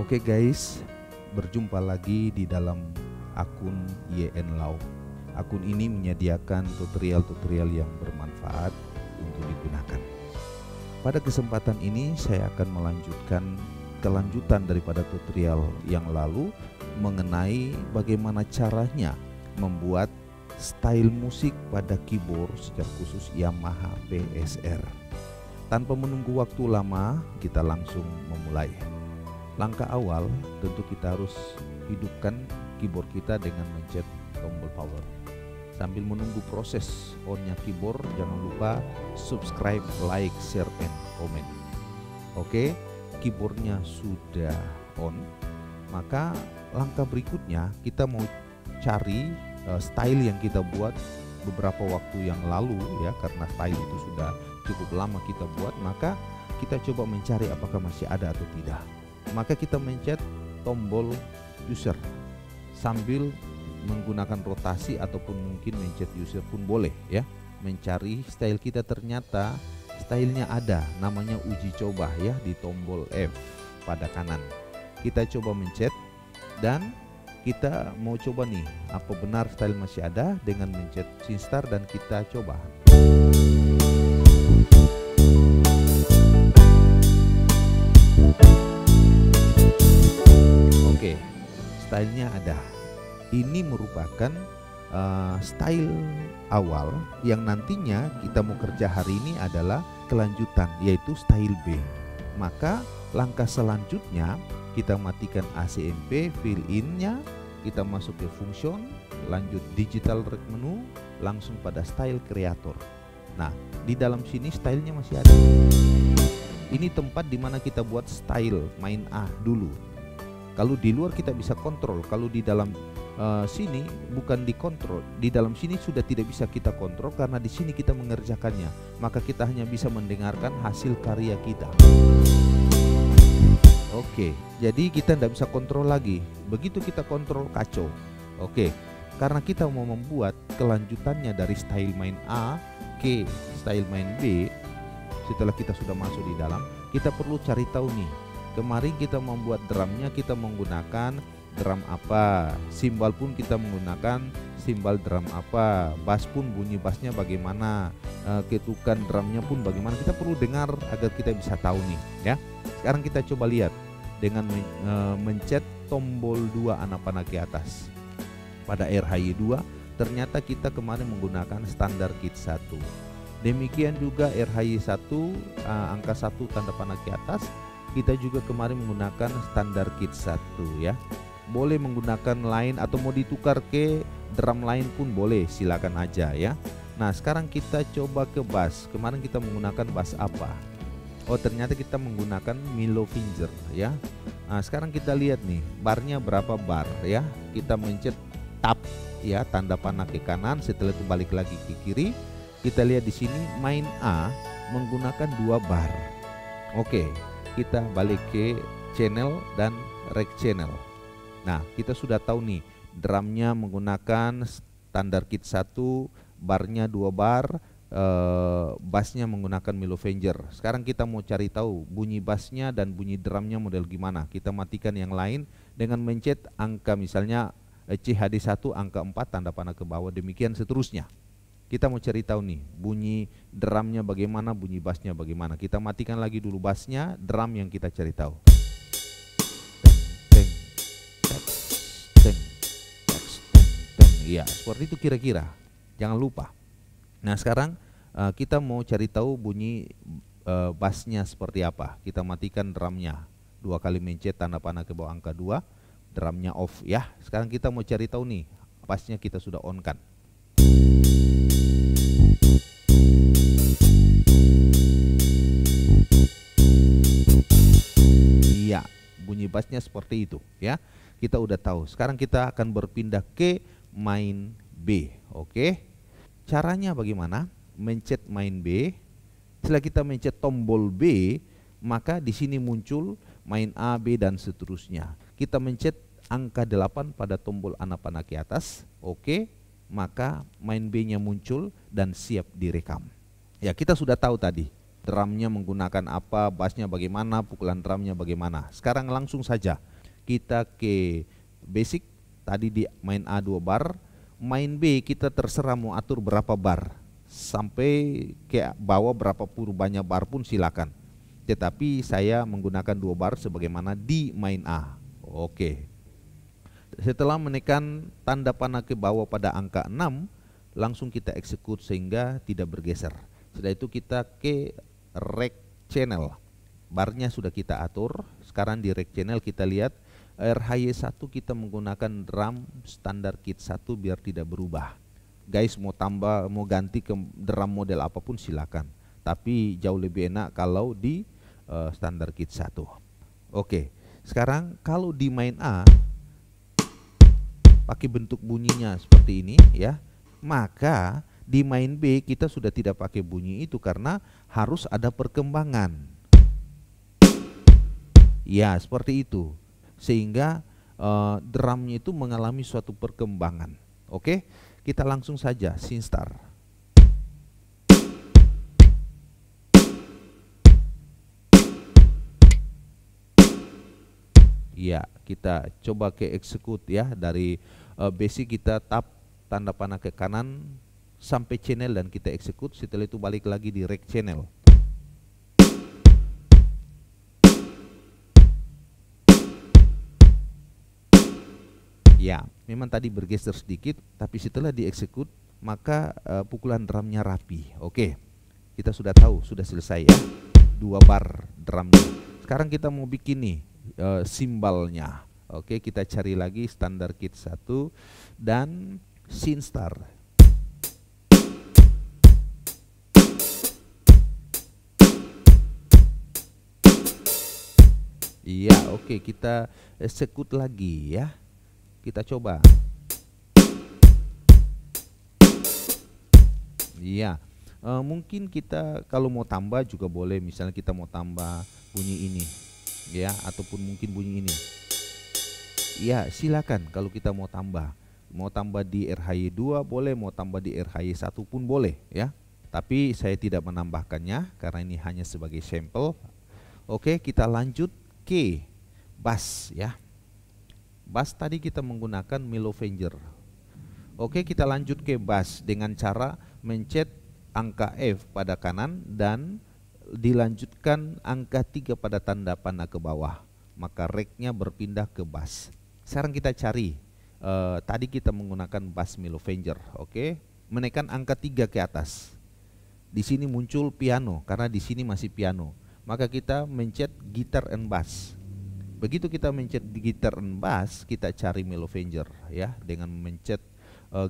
Oke guys, berjumpa lagi di dalam akun YN Lau. Akun ini menyediakan tutorial-tutorial yang bermanfaat untuk digunakan. Pada kesempatan ini saya akan melanjutkan kelanjutan daripada tutorial yang lalu mengenai bagaimana caranya membuat style musik pada keyboard secara khusus Yamaha PSR. Tanpa menunggu waktu lama, kita langsung memulai. Langkah awal tentu kita harus hidupkan keyboard kita dengan mencet tombol power. Sambil menunggu proses on-nya keyboard, jangan lupa subscribe, like, share, and comment. Oke, keyboardnya sudah on, maka langkah berikutnya kita mau cari style yang kita buat beberapa waktu yang lalu ya, karena style itu sudah cukup lama kita buat, maka kita coba mencari apakah masih ada atau tidak. Maka kita mencet tombol user sambil menggunakan rotasi ataupun mungkin mencet user pun boleh ya, mencari style kita. Ternyata stylenya ada, namanya uji coba ya, di tombol F pada kanan. Kita coba mencet dan kita mau coba nih apa benar style masih ada dengan mencet SingStar dan kita coba. Oke, stylenya ada. Ini merupakan style awal yang nantinya kita mau kerja hari ini adalah kelanjutan, yaitu style B. Maka langkah selanjutnya kita matikan ACMP, fill in-nya, kita masuk ke function, lanjut digital rec menu, langsung pada style creator. Nah, di dalam sini stylenya masih ada. Ini tempat dimana kita buat style main A dulu. Kalau di luar kita bisa kontrol, kalau di dalam sini bukan dikontrol. Di dalam sini sudah tidak bisa kita kontrol karena di sini kita mengerjakannya. Maka kita hanya bisa mendengarkan hasil karya kita. Oke, jadi kita tidak bisa kontrol lagi. Begitu kita kontrol, kacau. Oke, karena kita mau membuat kelanjutannya dari style main A ke style main B, setelah kita sudah masuk di dalam, kita perlu cari tahu nih. Kemarin kita membuat drumnya, kita menggunakan drum apa, simbal pun kita menggunakan simbal drum apa, bass pun bunyi bassnya bagaimana, ketukan drumnya pun bagaimana. Kita perlu dengar agar kita bisa tahu nih ya. Sekarang kita coba lihat dengan mencet tombol 2 anak panah ke atas pada RHY 2. Ternyata kita kemarin menggunakan standar kit 1. Demikian juga RHY 1 angka 1 tanda panah ke atas, kita juga kemarin menggunakan standar kit 1 ya. Boleh menggunakan lain atau mau ditukar ke drum lain pun boleh, silakan aja ya. Nah, sekarang kita coba ke bass. Kemarin kita menggunakan bass apa? Oh, ternyata kita menggunakan Milo Finger ya. Nah, sekarang kita lihat nih barnya berapa bar ya. Kita mencet tab ya, tanda panah ke kanan, setelah itu balik lagi ke kiri. Kita lihat di sini main A menggunakan 2 bar. Oke, kita balik ke channel dan rec channel. Nah, kita sudah tahu nih drumnya menggunakan standar kit 1, barnya 2 bar, bassnya menggunakan Milo Finger. Sekarang kita mau cari tahu bunyi bassnya dan bunyi drumnya model gimana. Kita matikan yang lain dengan mencet angka misalnya CHD1 angka 4 tanda panah ke bawah, demikian seterusnya. Kita mau cari tahu nih bunyi drumnya bagaimana, bunyi bassnya bagaimana. Kita matikan lagi dulu bassnya, drum yang kita cari tahu. Ya, seperti itu kira-kira. Jangan lupa. Nah, sekarang kita mau cari tahu bunyi bassnya seperti apa. Kita matikan drumnya. 2 kali mencet tanda panah ke bawah angka 2, drumnya off ya. Sekarang kita mau cari tahu nih bassnya kita sudah on kan. Iya, bunyi bassnya seperti itu ya. Kita udah tahu. Sekarang kita akan berpindah ke main B. Oke, caranya bagaimana? Mencet main B. Setelah kita mencet tombol B, maka di sini muncul main A, B dan seterusnya. Kita mencet angka 8 pada tombol anak panah ke atas. Oke, maka main B-nya muncul dan siap direkam. Ya, kita sudah tahu tadi drumnya menggunakan apa, bassnya bagaimana, pukulan drumnya bagaimana. Sekarang langsung saja kita ke basic, tadi di main A 2 bar, main B kita terserah mau atur berapa bar, sampai ke bawah berapa puluh banyak bar pun silakan. Tetapi saya menggunakan 2 bar sebagaimana di main A. Oke. Setelah menekan tanda panah ke bawah pada angka 6, langsung kita execute sehingga tidak bergeser. Setelah itu kita ke rect channel. Barnya sudah kita atur. Sekarang di rect channel kita lihat RHY1 kita menggunakan drum standar kit 1 biar tidak berubah. Guys mau tambah, mau ganti ke drum model apapun silakan. Tapi jauh lebih enak kalau di standar kit 1. Oke. Sekarang kalau di main A pakai bentuk bunyinya seperti ini ya, maka di main B kita sudah tidak pakai bunyi itu karena harus ada perkembangan. Ya, seperti itu. Sehingga drumnya itu mengalami suatu perkembangan. Oke, kita langsung saja scene start. Ya, kita coba ke execute ya, dari basic kita tap tanda panah ke kanan sampai channel dan kita execute. Setelah itu balik lagi di rect channel. Ya, memang tadi bergeser sedikit, tapi setelah di execute maka pukulan drumnya rapi. Oke, kita sudah tahu, sudah selesai ya, 2 bar drumnya. Sekarang kita mau bikin nih simbalnya. Oke, kita cari lagi standar kit 1 dan scene start. Iya, oke, kita execute lagi ya. Kita coba. Iya, mungkin kita kalau mau tambah juga boleh. Misalnya kita mau tambah bunyi ini ya, ataupun mungkin bunyi ini. Ya, silakan kalau kita mau tambah. Mau tambah di RHY2 boleh, mau tambah di RHY1 pun boleh ya. Tapi saya tidak menambahkannya karena ini hanya sebagai sampel. Oke, kita lanjut ke bass ya. Bass tadi kita menggunakan Milovenger. Oke, kita lanjut ke bass dengan cara mencet angka F pada kanan dan dilanjutkan angka 3 pada tanda panah ke bawah. Maka rec-nya berpindah ke bass. Sekarang kita cari. Tadi kita menggunakan bass Milovenger. Oke, menekan angka 3 ke atas. Di sini muncul piano karena di sini masih piano. Maka kita mencet gitar and bass. Begitu kita mencet gitar and bass, kita cari Milovenger ya, dengan mencet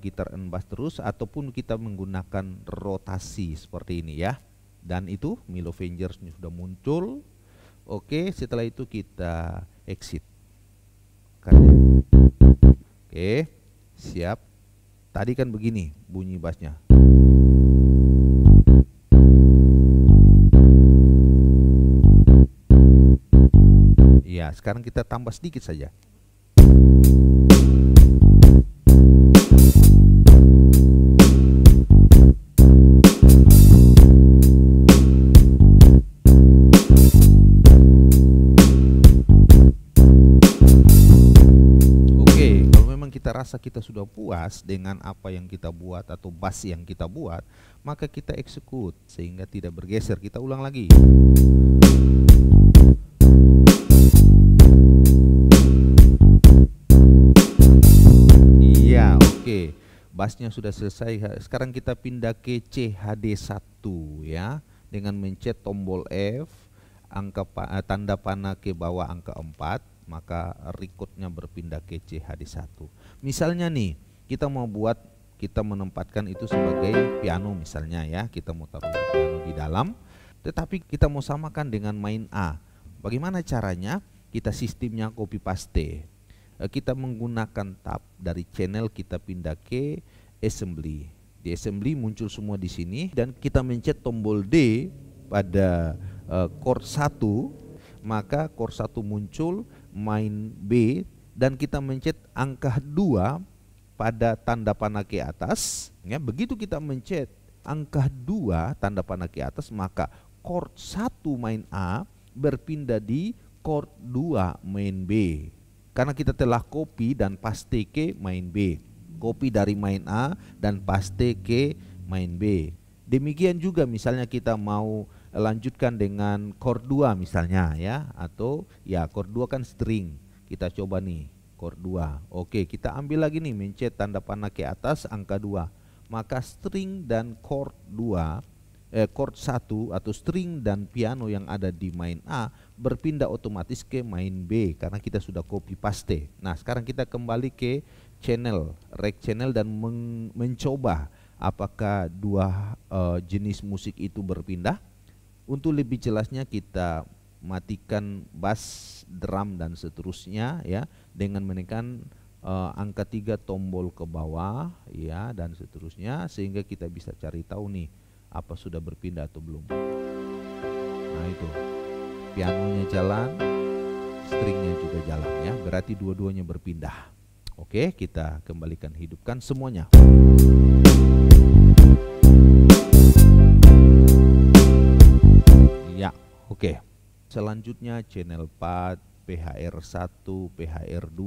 gitar and bass terus, ataupun kita menggunakan rotasi seperti ini ya. Dan itu Milovenger sudah muncul. Oke, setelah itu kita exit. Oke, siap. Tadi kan begini bunyi bassnya. Ya, sekarang kita tambah sedikit saja. Oke, kalau memang kita rasa kita sudah puas dengan apa yang kita buat atau bass yang kita buat, maka kita execute sehingga tidak bergeser. Kita ulang lagi. Oke, bassnya sudah selesai. Sekarang kita pindah ke CHD1 ya, dengan mencet tombol F, tanda panah ke bawah angka 4, maka recordnya berpindah ke CHD1. Misalnya nih, kita mau buat, kita menempatkan itu sebagai piano misalnya ya, kita mau taruh piano di dalam, tetapi kita mau samakan dengan main A. Bagaimana caranya? Kita sistemnya copy paste. Kita menggunakan tab dari channel, kita pindah ke assembly. Di assembly muncul semua di sini dan kita mencet tombol D pada chord 1, maka chord 1 muncul, main B, dan kita mencet angka 2 pada tanda panah ke atas ya. Begitu kita mencet angka 2 tanda panah ke atas, maka chord 1 main A berpindah di chord 2 main B. Karena kita telah copy dan paste ke main B. Copy dari main A dan paste ke main B. Demikian juga misalnya kita mau lanjutkan dengan chord 2 misalnya ya, atau ya chord 2 kan string. Kita coba nih chord 2. Oke, kita ambil lagi nih, mencet tanda panah ke atas angka 2. Maka string dan chord 2, chord 1 atau string dan piano yang ada di main A berpindah otomatis ke main B karena kita sudah copy paste. Nah, sekarang kita kembali ke channel, rec channel, dan mencoba apakah dua jenis musik itu berpindah. Untuk lebih jelasnya kita matikan bass, drum dan seterusnya ya, dengan menekan angka 3 tombol ke bawah ya, dan seterusnya, sehingga kita bisa cari tahu nih apa sudah berpindah atau belum. Nah, itu pianonya jalan, stringnya juga jalan ya, berarti dua-duanya berpindah. Oke, kita kembalikan, hidupkan semuanya. Ya, oke. Selanjutnya channel 4, PHR1, PHR2,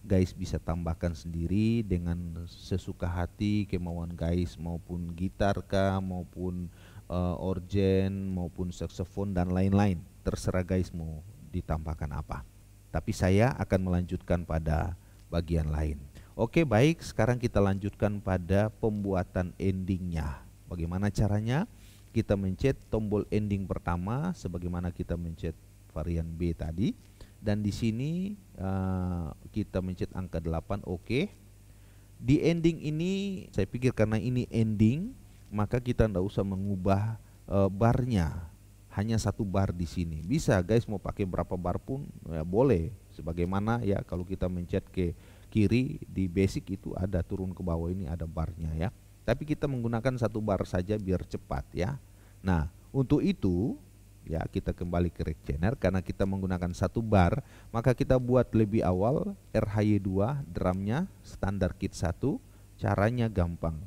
guys bisa tambahkan sendiri dengan sesuka hati, kemauan guys, maupun gitar kah, maupun organ, maupun saxophone dan lain-lain. Terserah guys mau ditambahkan apa. Tapi saya akan melanjutkan pada bagian lain. Oke, baik, sekarang kita lanjutkan pada pembuatan endingnya. Bagaimana caranya? Kita mencet tombol ending pertama sebagaimana kita mencet varian B tadi, dan di sini kita mencet angka 8. Oke. Di ending ini saya pikir karena ini ending, maka kita tidak usah mengubah barnya. Hanya satu bar di sini. Bisa guys, mau pakai berapa bar pun ya boleh. Sebagaimana ya kalau kita mencet ke kiri di basic itu ada turun ke bawah, ini ada barnya ya. Tapi kita menggunakan satu bar saja biar cepat ya. Nah, untuk itu ya kita kembali ke rec channel, karena kita menggunakan satu bar, maka kita buat lebih awal RHY2 drumnya standar kit 1. Caranya gampang.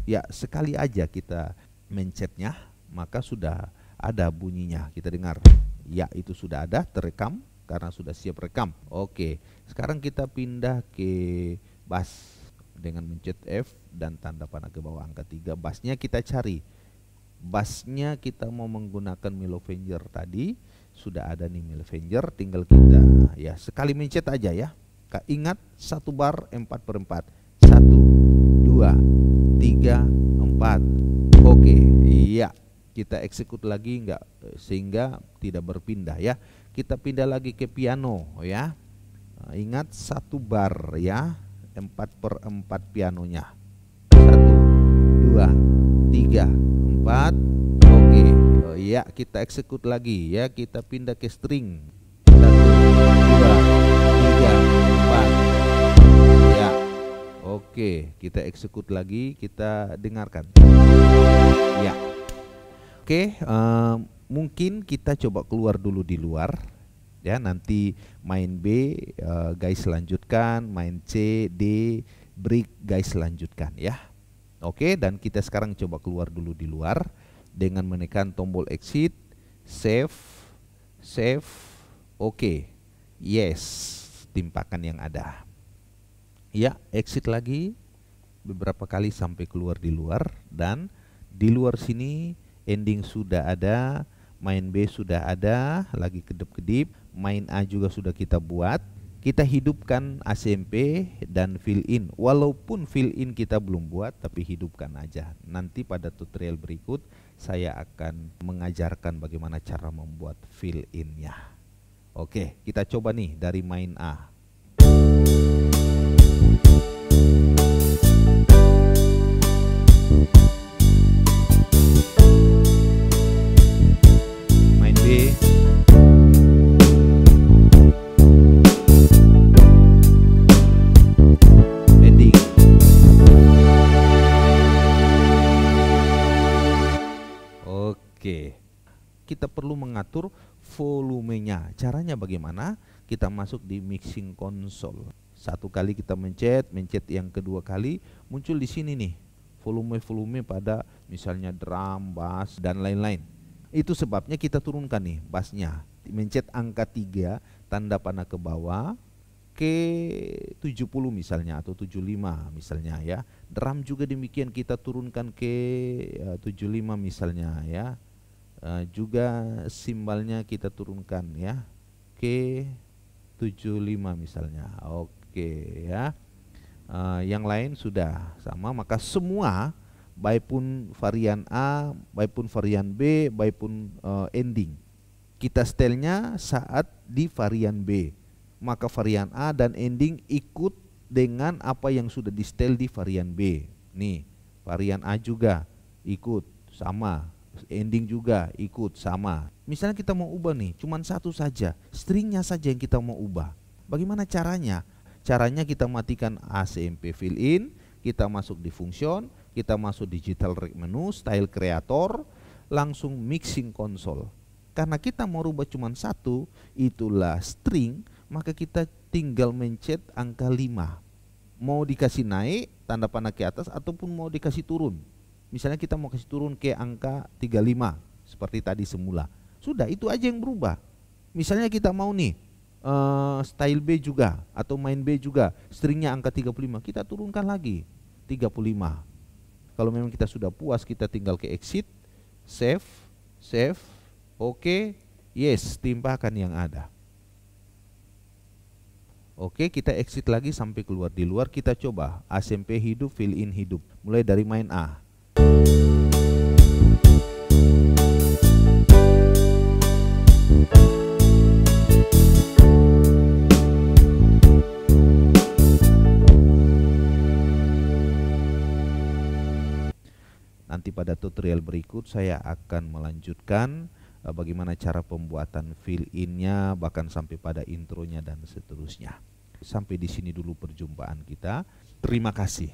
Ya, sekali aja kita mencetnya, maka sudah ada bunyinya. Kita dengar. Ya, itu sudah ada terekam karena sudah siap rekam. Oke, sekarang kita pindah ke bass dengan mencet F dan tanda panah ke bawah angka 3. Bassnya kita cari. Bassnya kita mau menggunakan Milovenger tadi. Sudah ada nih Milovenger, tinggal kita ya sekali mencet aja ya. Ingat satu bar 4/4. 1, 2, 3, 4. Oke, iya. Kita eksekut lagi enggak, sehingga tidak berpindah ya. Kita pindah lagi ke piano ya. Ingat satu bar ya. 4/4 pianonya. 1, 2, 3, 4. Oke. Ya, kita eksekut lagi ya. Kita pindah ke string. 1, 2, 3, 4. Ya. Oke, kita eksekut lagi, kita dengarkan. Ya. Oke, mungkin kita coba keluar dulu di luar. Ya, nanti main B guys lanjutkan, main C, D, break guys lanjutkan ya. Oke, dan kita sekarang coba keluar dulu di luar dengan menekan tombol exit, save, save. Oke. Yes, timpakan yang ada. Ya, exit lagi beberapa kali sampai keluar di luar, dan di luar sini ending sudah ada, main B sudah ada, lagi kedip-kedip, main A juga sudah kita buat. Kita hidupkan ACMP dan fill in. Walaupun fill in kita belum buat, tapi hidupkan aja. Nanti pada tutorial berikut saya akan mengajarkan bagaimana cara membuat fill in-nya. Oke, kita coba nih dari main A. Main B. Oke, kita perlu mengatur volumenya. Caranya bagaimana? Kita masuk di mixing console. Satu kali kita mencet yang kedua kali muncul di sini nih volume-volume pada misalnya drum, bass dan lain-lain. Itu sebabnya kita turunkan nih bassnya. Mencet angka 3, tanda panah ke bawah, ke 70 misalnya atau 75 misalnya ya. Drum juga demikian, kita turunkan ke 75 misalnya ya. Juga simbalnya kita turunkan ya ke 75 misalnya. Oke ya. Yang lain sudah sama, maka semua baik pun varian A, baik pun varian B, baik pun ending, kita setelnya saat di varian B, maka varian A dan ending ikut dengan apa yang sudah di setel di varian B. Nih, varian A juga ikut sama, ending juga ikut sama. Misalnya kita mau ubah nih, cuman satu saja, stringnya saja yang kita mau ubah. Bagaimana caranya? Caranya kita matikan ACMP fill in, kita masuk di function, kita masuk digital rig menu, style creator, langsung mixing console. Karena kita mau rubah cuma satu, itulah string, maka kita tinggal mencet angka 5. Mau dikasih naik, tanda panah ke atas, ataupun mau dikasih turun. Misalnya kita mau kasih turun ke angka 35, seperti tadi semula. Sudah, itu aja yang berubah. Misalnya kita mau nih, style B juga, atau main B juga, stringnya angka 35, kita turunkan lagi, 35. Kalau memang kita sudah puas, kita tinggal ke exit, save, oke, yes, timpakan yang ada. Oke, kita exit lagi sampai keluar. Di luar kita coba ACMP hidup, fill in hidup, mulai dari main A. Nanti pada tutorial berikut saya akan melanjutkan bagaimana cara pembuatan fill in-nya, bahkan sampai pada intronya dan seterusnya. Sampai di sini dulu perjumpaan kita. Terima kasih.